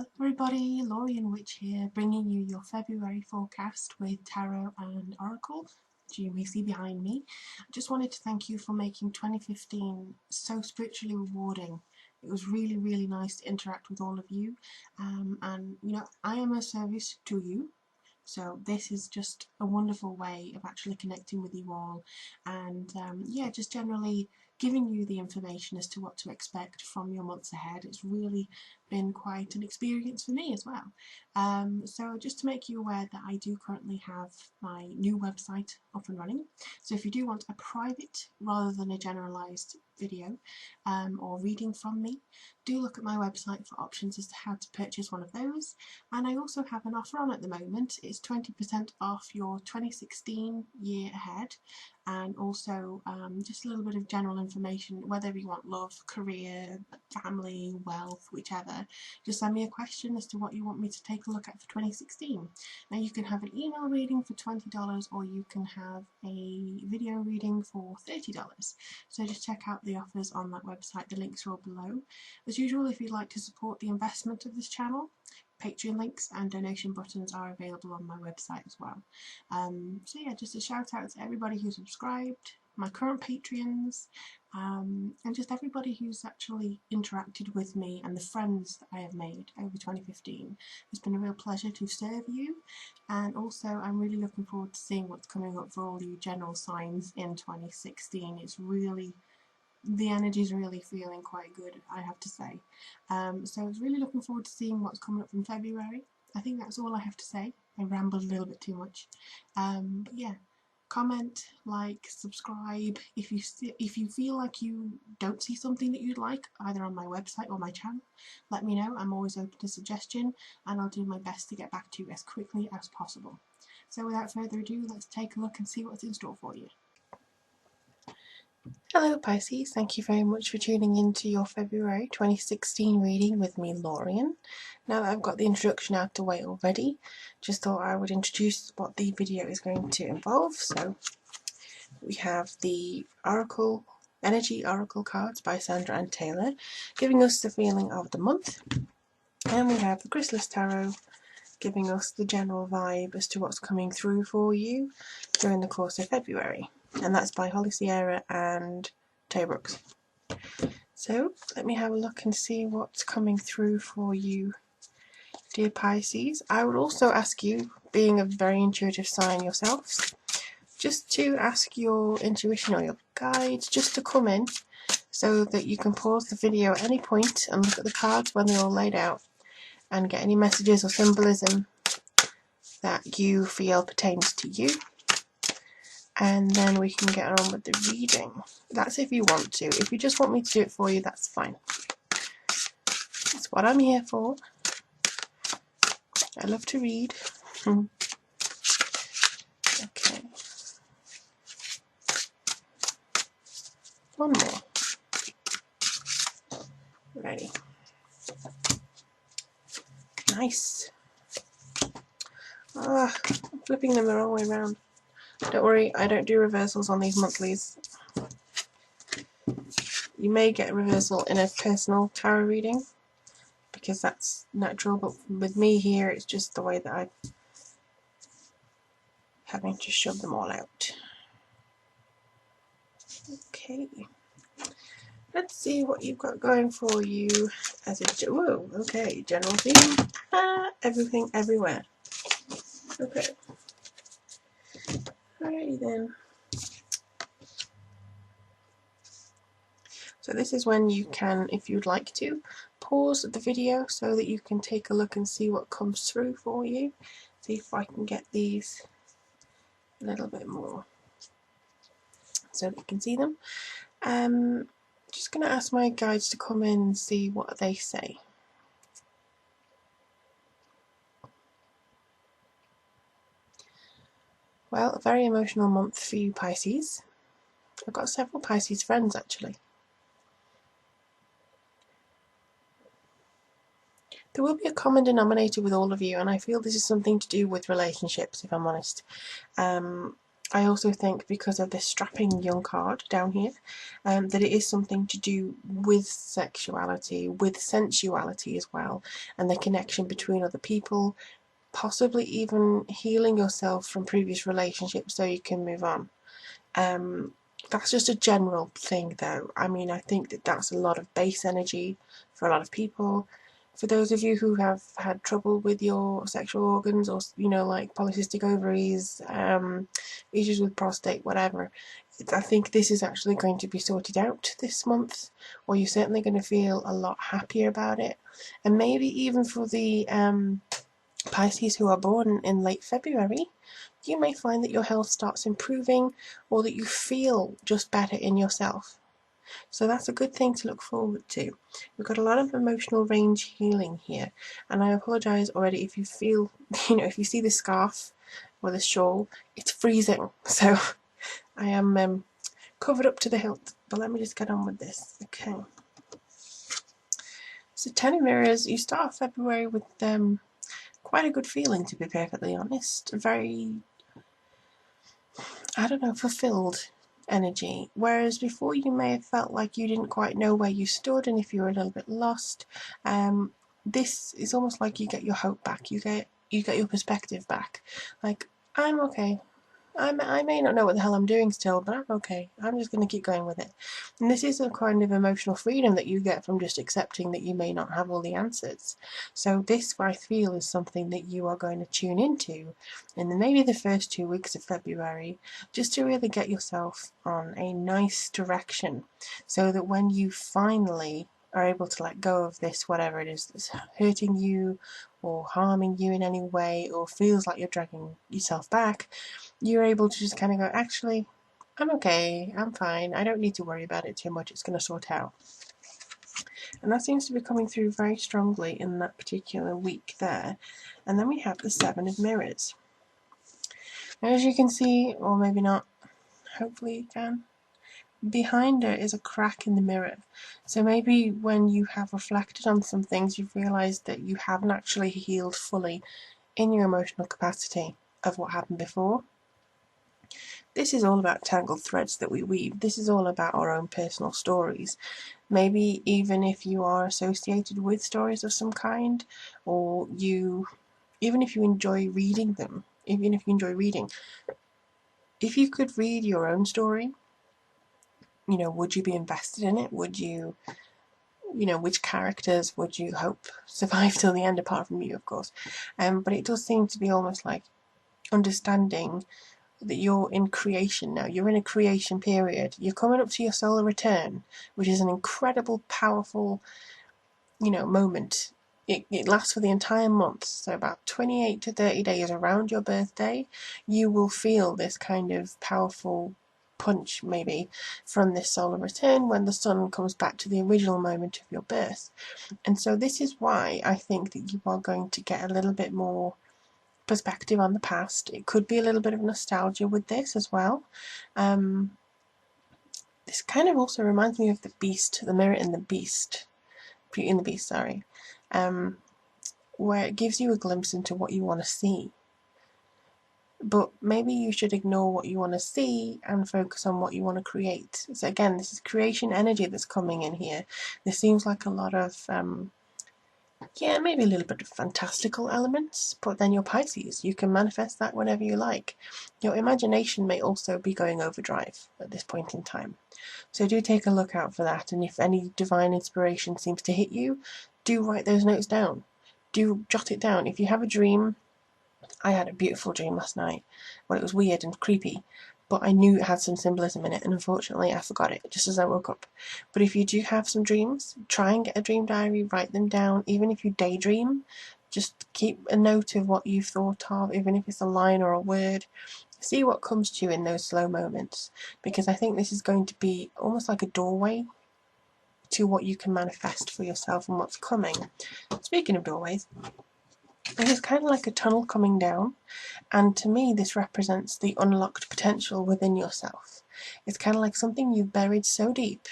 Hello everybody, Lorien Witch here, bringing you your February forecast with Tarot and Oracle, which you may see behind me. I just wanted to thank you for making 2015 so spiritually rewarding. It was really nice to interact with all of you, and you know, I am a service to you. So this is just a wonderful way of actually connecting with you all, and yeah, just generally giving you the information as to what to expect from your months ahead. It's really been quite an experience for me as well. So just to make you aware that I do currently have my new website up and running. So if you do want a private rather than a generalised video or reading from me, do look at my website for options as to how to purchase one of those. And I also have an offer on at the moment. It's 20% off your 2016 year ahead, and also just a little bit of general information, whether you want love, career, family, wealth, whichever. Just send me a question as to what you want me to take a look at for 2016. Now you can have an email reading for $20, or you can have a video reading for $30. So just check out the offers on that website. The links are all below. As usual, if you'd like to support the investment of this channel, Patreon links and donation buttons are available on my website as well. So yeah, just a shout out to everybody who subscribed, my current Patreons, and just everybody who's actually interacted with me and the friends that I have made over 2015. It's been a real pleasure to serve you, and also I'm really looking forward to seeing what's coming up for all you general signs in 2016. It's really, the energy's really feeling quite good, I have to say. So I was really looking forward to seeing what's coming up from February. I think that's all I have to say. I rambled a little bit too much. But yeah, comment, like, subscribe. If you feel like you don't see something that you'd like, either on my website or my channel, let me know. I'm always open to suggestion, and I'll do my best to get back to you as quickly as possible. So without further ado, let's take a look and see what's in store for you. Hello Pisces, thank you very much for tuning in to your February 2016 reading with me, Lorien. Now that I've got the introduction out the way already, just thought I would introduce what the video is going to involve. So we have the Oracle, Energy Oracle cards by Sandra and Taylor, giving us the feeling of the month. And we have the Chrysalis Tarot, giving us the general vibe as to what's coming through for you during the course of February. And that's by Holly Sierra and Tay Brooks. So let me have a look and see what's coming through for you, dear Pisces. I would also ask you, being a very intuitive sign yourselves, just to ask your intuition or your guides just to come in, so that you can pause the video at any point and look at the cards when they're all laid out and get any messages or symbolism that you feel pertains to you. And then we can get on with the reading. That's if you want to. If you just want me to do it for you, that's fine. That's what I'm here for. I love to read. Okay. One more. Ready. Nice. I'm flipping them the wrong way around. Don't worry, I don't do reversals on these monthlies. You may get a reversal in a personal tarot reading, because that's natural, but with me here, it's just the way that I'm having to shove them all out. Okay. Let's see what you've got going for you as a... Whoa, okay, general theme. Everything, everywhere. Okay. Alrighty then. So this is when you can, if you'd like to, pause the video so that you can take a look and see what comes through for you. See if I can get these a little bit more so that you can see them. Just going to ask my guides to come in and see what they say. Well, a very emotional month for you Pisces. I've got several Pisces friends actually. There will be a common denominator with all of you, and I feel this is something to do with relationships, if I'm honest. I also think because of this strapping young card down here, that it is something to do with sexuality, with sensuality as well, and the connection between other people, possibly even healing yourself from previous relationships so you can move on. That's just a general thing though. I mean, I think that that's a lot of base energy for a lot of people. For those of you who have had trouble with your sexual organs, or like polycystic ovaries, issues with prostate, whatever, I think this is actually going to be sorted out this month, or you're certainly going to feel a lot happier about it. And maybe even for the Pisces who are born in late February, you may find that your health starts improving, or that you feel just better in yourself. So that's a good thing to look forward to. We've got a lot of emotional range healing here, and I apologise already if you feel, if you see the scarf or the shawl, it's freezing. So I am covered up to the hilt, but let me just get on with this. Okay. So 10 of Mirrors, you start February with quite a good feeling, to be perfectly honest. Very, I don't know, fulfilled energy. Whereas before you may have felt like you didn't quite know where you stood, and if you were a little bit lost, this is almost like you get your hope back. You get your perspective back. Like, I'm okay. I may not know what the hell I'm doing still, but I'm okay. I'm just going to keep going with it. And this is a kind of emotional freedom that you get from just accepting that you may not have all the answers. So this, I feel, is something that you are going to tune into in maybe the first 2 weeks of February, just to really get yourself on a nice direction, so that when you finally are able to let go of this, whatever it is that's hurting you or harming you in any way, or feels like you're dragging yourself back, you're able to just kind of go, actually, I'm okay, I'm fine, I don't need to worry about it too much, it's going to sort out. And that seems to be coming through very strongly in that particular week there. And then we have the Seven of Mirrors. Now, as you can see, or maybe not, hopefully you can, behind her is a crack in the mirror. So maybe when you have reflected on some things, you've realised that you haven't actually healed fully in your emotional capacity of what happened before. This is all about tangled threads that we weave. This is all about our own personal stories. Maybe even if you are associated with stories of some kind, or even if you enjoy reading them, even if you enjoy reading, if you could read your own story, would you be invested in it? Would you, which characters would you hope survive till the end, apart from you, of course? But it does seem to be almost like understanding that you're in creation now. You're in a creation period. You're coming up to your solar return, which is an incredible, powerful, moment. It lasts for the entire month, so about 28 to 30 days around your birthday, you will feel this kind of powerful punch, maybe, from this solar return when the sun comes back to the original moment of your birth. And so this is why I think that you are going to get a little bit more perspective on the past. It could be a little bit of nostalgia with this as well. This kind of also reminds me of the Beast, the Mirror in the Beast, sorry, where it gives you a glimpse into what you want to see. But maybe you should ignore what you want to see and focus on what you want to create. So again, this is creation energy that's coming in here. This seems like a lot of maybe a little bit of fantastical elements, but then you're Pisces. You can manifest that whenever you like. Your imagination may also be going overdrive at this point in time. So do take a look out for that, and if any divine inspiration seems to hit you, do write those notes down. Do jot it down. If you have a dream, I had a beautiful dream last night. Well, it was weird and creepy, but I knew it had some symbolism in it, and unfortunately I forgot it just as I woke up. But if you do have some dreams, try and get a dream diary, write them down. Even if you daydream, just keep a note of what you've thought of, even if it's a line or a word. See what comes to you in those slow moments, because I think this is going to be almost like a doorway to what you can manifest for yourself and what's coming. Speaking of doorways, it is kind of like a tunnel coming down, and to me this represents the unlocked potential within yourself. It's kind of like something you've buried so deep,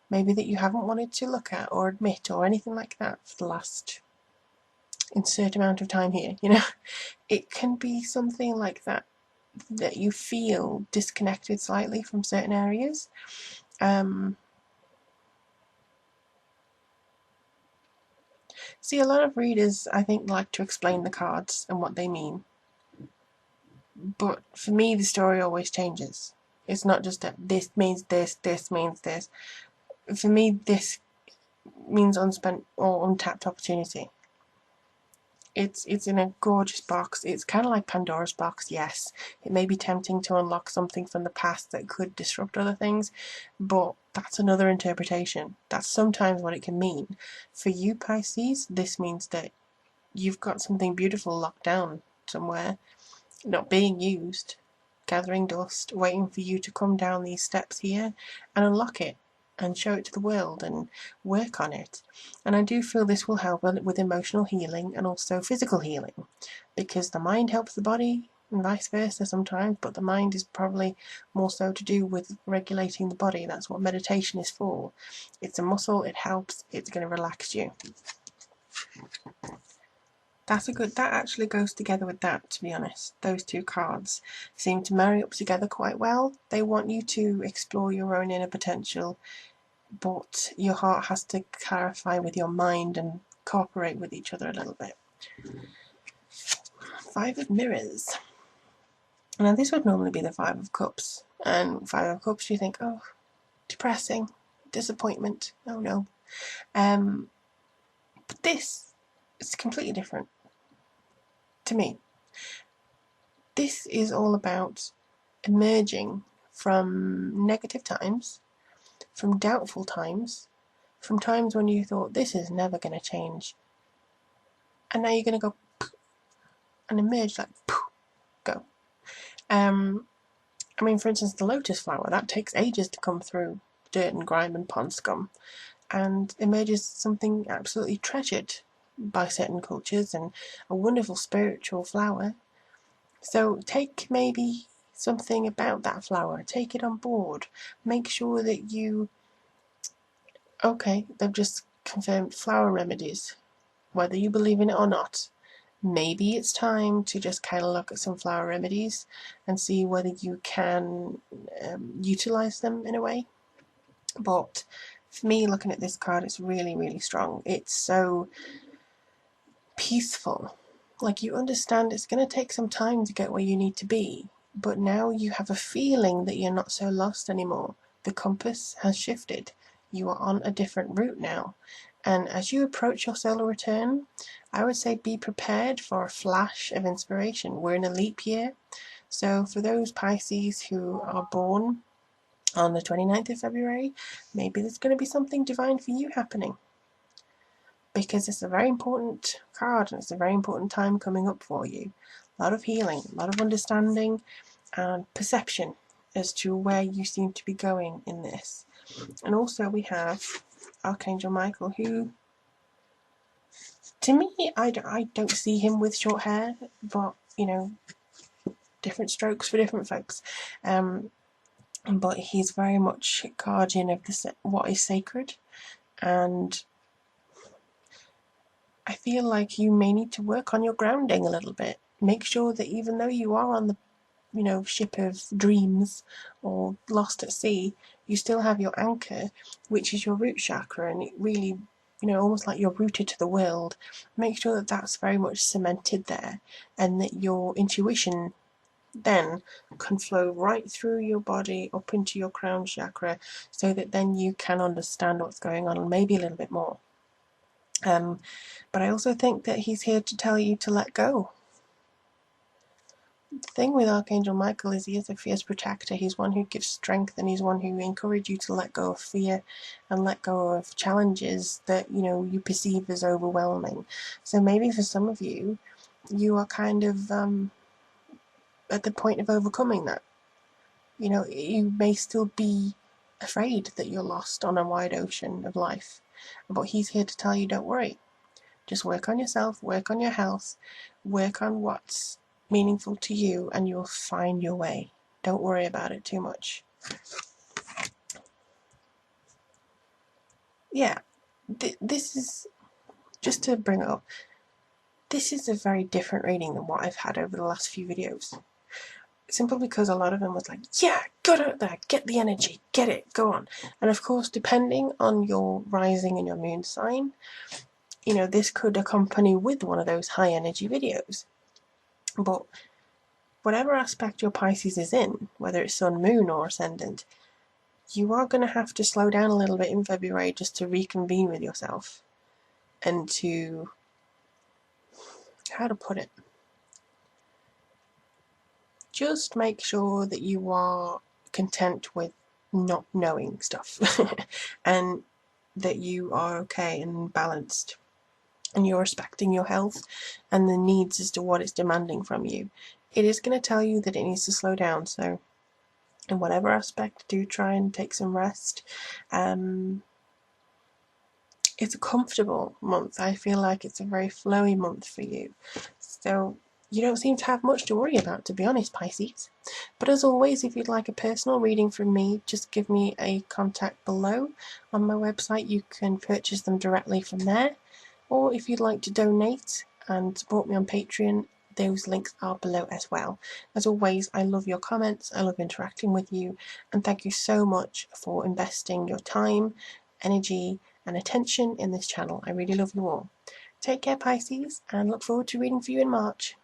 maybe that you haven't wanted to look at or admit or anything like that for the last insert amount of time here, It can be something like that. that you feel disconnected slightly from certain areas. See, a lot of readers, I think, like to explain the cards and what they mean. But for me, the story always changes. It's not just that this means this, this means this. For me, this means unspent or untapped opportunity. It's in a gorgeous box. It's kind of like Pandora's box, yes. It may be tempting to unlock something from the past that could disrupt other things, but that's another interpretation. That's sometimes what it can mean. For you, Pisces, this means that you've got something beautiful locked down somewhere, not being used, gathering dust, waiting for you to come down these steps here and unlock it and show it to the world and work on it. And I do feel this will help with emotional healing and also physical healing, because the mind helps the body and vice versa sometimes, but the mind is probably more so to do with regulating the body. That's what meditation is for. It's a muscle, it helps, it's going to relax you. That actually goes together with that, to be honest. Those two cards seem to marry up together quite well. They want you to explore your own inner potential, but your heart has to clarify with your mind and cooperate with each other a little bit. Five of Mirrors. Now this would normally be the Five of Cups. And Five of Cups, you think, oh, depressing, disappointment, oh no. But this is completely different to me. This is all about emerging from negative times, from doubtful times, from times when you thought this is never going to change, and now you're going to go and emerge like go. I mean, for instance, the lotus flower, that takes ages to come through dirt and grime and pond scum, and emerges something absolutely treasured by certain cultures and a wonderful spiritual flower. So take maybe something about that flower, take it on board, make sure that you, okay, they've just confirmed flower remedies, whether you believe in it or not. Maybe it's time to just kind of look at some flower remedies and see whether you can utilize them in a way. But for me, looking at this card, it's really, really strong. It's so peaceful. Like, you understand it's going to take some time to get where you need to be, but now you have a feeling that you're not so lost anymore. The compass has shifted. You are on a different route now. And as you approach your solar return, I would say be prepared for a flash of inspiration. We're in a leap year. So for those Pisces who are born on the 29th of February, maybe there's going to be something divine for you happening, because it's a very important card and it's a very important time coming up for you. A lot of healing, a lot of understanding and perception as to where you seem to be going in this. And also we have Archangel Michael, who, to me, I don't see him with short hair, but, you know, different strokes for different folks. But he's very much guardian of what is sacred, and I feel like you may need to work on your grounding a little bit. Make sure that even though you are on the, you know, ship of dreams or lost at sea, you still have your anchor, which is your root chakra, and it really, you know, almost like you're rooted to the world. Make sure that that's very much cemented there, and that your intuition then can flow right through your body up into your crown chakra, so that then you can understand what's going on, and maybe a little bit more. But I also think that he's here to tell you to let go. The thing with Archangel Michael is he is a fierce protector. He's one who gives strength, and he's one who encourages you to let go of fear and let go of challenges that, you know, you perceive as overwhelming. So maybe for some of you, you are kind of at the point of overcoming that. You know, you may still be afraid that you're lost on a wide ocean of life, but he's here to tell you, don't worry. Just work on yourself, work on your health, work on what's meaningful to you, and you'll find your way. Don't worry about it too much. Yeah, this is, just to bring it up, this is a very different reading than what I've had over the last few videos. simply because a lot of them was like, yeah, go out there, get the energy, get it, go on. And of course, depending on your rising and your moon sign, you know, this could accompany with one of those high energy videos. But whatever aspect your Pisces is in, whether it's sun, moon, or ascendant, you are going to have to slow down a little bit in February just to reconvene with yourself and to, how to put it, just make sure that you are content with not knowing stuff and that you are okay and balanced and you're respecting your health and the needs as to what it's demanding from you. It is going to tell you that it needs to slow down, so in whatever aspect, do try and take some rest. It's a comfortable month. I feel like it's a very flowy month for you. So you don't seem to have much to worry about, to be honest, Pisces. But as always, if you'd like a personal reading from me, just give me a contact below on my website. You can purchase them directly from there. Or if you'd like to donate and support me on Patreon, those links are below as well. As always, I love your comments, I love interacting with you, and thank you so much for investing your time, energy, and attention in this channel. I really love you all. Take care, Pisces, and look forward to reading for you in March.